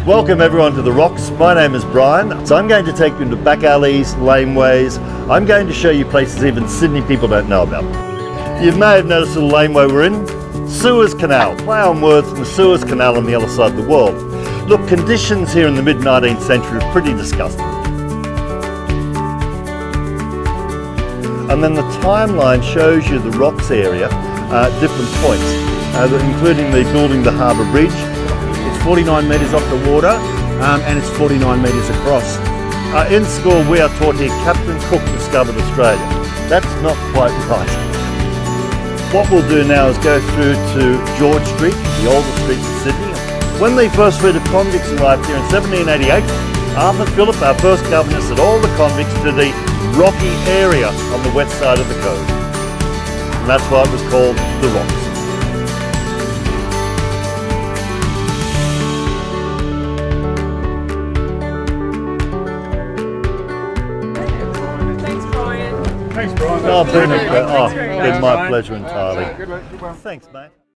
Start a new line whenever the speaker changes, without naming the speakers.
Welcome everyone to the Rocks. My name is Brian. So I'm going to take you into back alleys, laneways. I'm going to show you places even Sydney people don't know about. You may have noticed the laneway we're in. Suez Canal. Play on words from the Suez Canal on the other side of the world. Look, conditions here in the mid-19th century are pretty disgusting. And then the timeline shows you the Rocks area at different points, including the building the Harbour Bridge.
It's 49 metres off the water and it's 49 metres across.
In school we are taught here Captain Cook discovered Australia. That's not quite right. What we'll do now is go through to George Street, the oldest street in Sydney. When the first fleet of convicts arrived here in 1788, Arthur Phillip, our first governor, sent all the convicts to the rocky area on the west side of the coast. And that's why it was called the Rocks.
Thanks, Brian.
Oh, been my pleasure entirely. Thanks, mate.